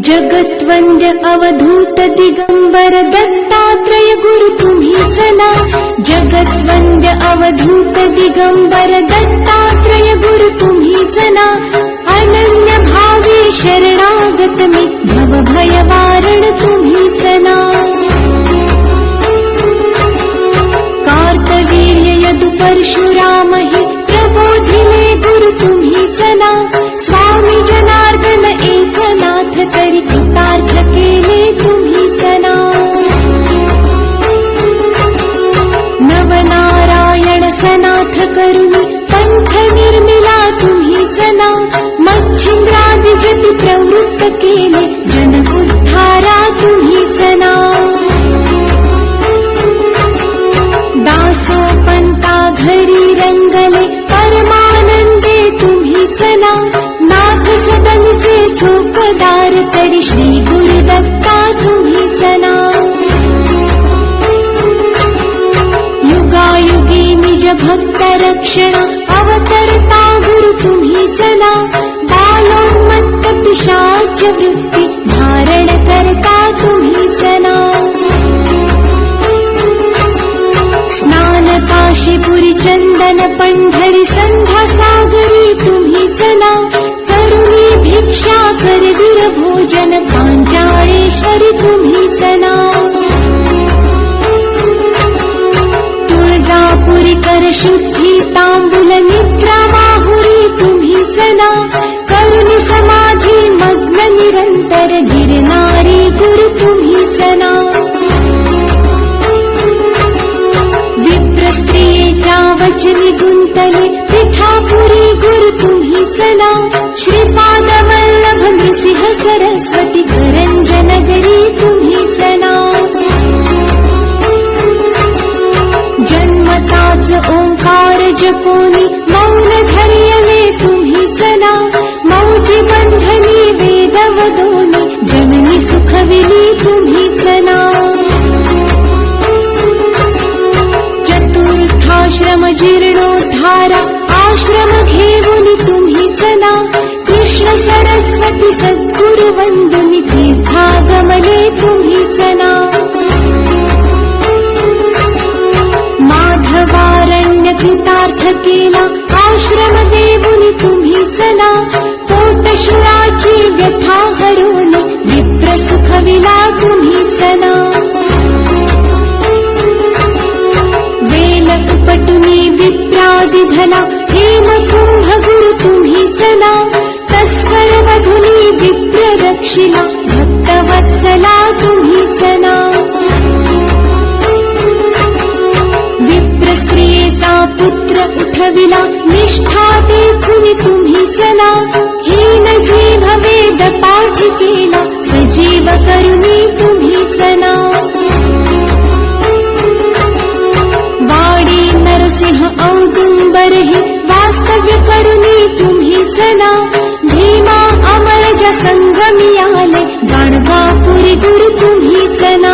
जगत्वंद्य अवधूत दिगंबर दत्तात्रय गुरु तुम्हीच ना. जगत्वंद्य अवधूत दिगंबर दत्तात्रय गुरु तुम्हीच ना. अनन्य भावे शरणागत मी भव भय वारण तुम्हीच ना. कार्तवीर्य यदु परशुराम हे प्रबोधिले गुरु तुम्हीच ना. स्वामी जनार्दन एकनाथ तरी कृतार्थ केले तुम्हीच ना. नवनारायण सनाथ करुणी पंथ निर्मिला तुम्हीच ना. मच्छिंद्रादि जति प्रवृत्त केले जन उद्धारा तुम्हीच ना. दासोपंता घरी रंगले परमानंदे तुम्हीच ना. नाथ सदनचे चोपदार तरी श्री गुरुदत्ता तुम्हीच ना. युगायुगी निज भक्त रक्षण अवतरता गुरु तुम्हीच ना. बालोन्मत्त पिशाच वृत्ती धारण करता तुम्हीच ना. काशीपुरी चंदन पंढरी संध्या सागरी तुम्हीच ना. करुणी भिक्षा करवीर भोजन पांचाळेश्वरी तुम्हीच ना. तुळजापुरी कर शुद्धी तांबूल निद्रा माहुरी तुम्हीच ना. करुणी समाधी मग्न निरंतर गिरनारी गुरु तुम्हीच ना. स्त्रियेच्या वचनी गुंतले पिठापुरी गुरु तुम्हीच ना. श्रीपाद वल्लभ नृसिंह सरस्वती करंजनगरी तुम्हीच ना. जन्मताच ओंकार जपोनी मौन धैर्यले तुम्हीच ना. मौजी बंधनी वेद वदोनी जननी सुखविली तुम्हीच ना. आश्रम जीर्णोद्धारा आश्रम घेऊनी तुम्हीच ना. कृष्ण सरस्वती सद्गुरु वंदनी तीर्थागमले तुम्हीच ना. माधवारण्य कृतार्थ केला आश्रम देऊनी तुम्हीच ना. पोटशुळाची व्यथा हरुनी विप्र सुखविला तुम्हीच ना. पटुनी विप्रादि धना हेम कुंभ गुरु तुम्हीच ना. तस्कर वधुनी विप्र रक्षिला भक्तवत्सला तुम्हीच ना. विप्र स्त्रियेचा पुत्र उठविला निष्ठा देखुनी तुम्हीच ना. हीन जीव वेद पाठ केला सजीव करुणी तुम्हीच ना. नरसिंह औदुंबर हे वास्तव्य करुणी तुम्हीच ना. भीमा अमरज संगमी आले गाणगापुरी गुरु तुम्हीच ना.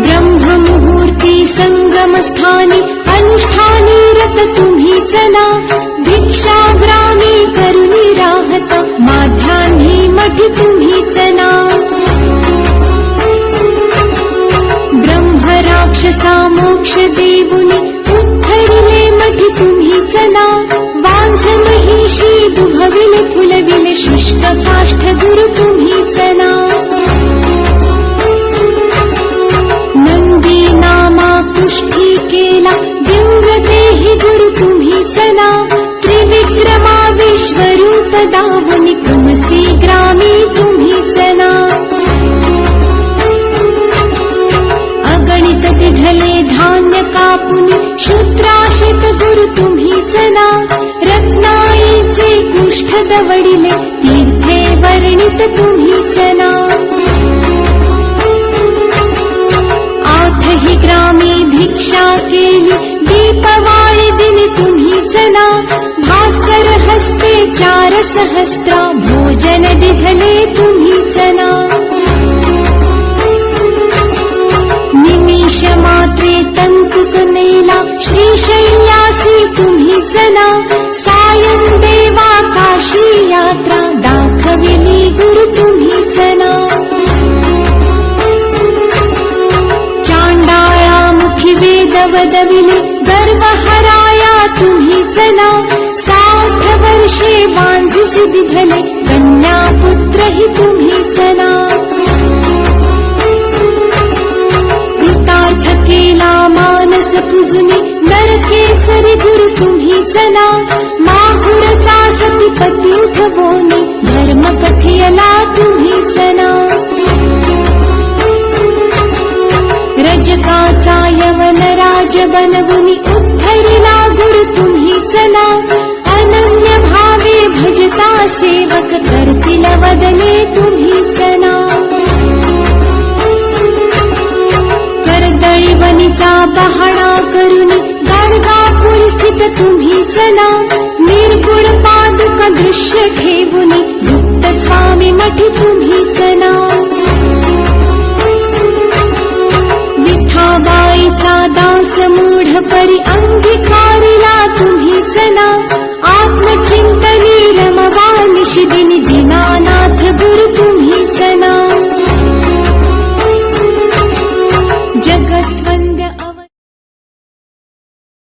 ब्रह्म मुहूर्ती संगम स्थानी अनुष्ठानी रत तुम्हीच ना. भिक्षाग्रामी करुणी राहता माध्यान्ही मठी तुम्हीच ना. राक्षसा मोक्ष देऊनी उत्तरिले मठी तुम्हीच ना. वांझ महिषी दुभविले फुलविले शुष्क काष्ठ गुरु तुम्हीच ना. नंदी नामा कुष्ठी केला दिव्य देहि गुरु तुम्हीच ना. त्रिविक्रमा विश्वरूप दावुनी तुमसी ग्रामी तुम्हीच ना. गणित तिढले धान्य कापुनी शूद्राशित गुरु तुम्हीच ना. रत्नाईचे कुष्ठ दवडिले तीर्थे वर्णित तुम्हीच ना. आठही ग्रामी भिक्षा केली दीपवाळी दिनी तुम्हीच ना. भास्कर हस्ते 4 सहस्त्र भोजन दिघले तुम्हीच ना. निमिष मात्रे तंतुक नेला श्रीशैल्यासी तुम्हीच ना. सायं देवा काशी यात्रा विधी भले कन्या पुत्र हि तुम्हीच ना कृतार्थ केला मानस पुजुनी नरकेसरी गुरु तुम्हीच ना माहुरचा सतीपती उठवोनी धर्म कथियला तुम्हीच ना रजकाचा यवन राज बनवुनी उद्धरिला गुरु तुम्हीच ना अनन्य भावे भजता सेवक करतील वदने तुम्हीच ना कर्दळी वनीचा पहाणा करुनी गाणगापूर स्थित तुम्हीच ना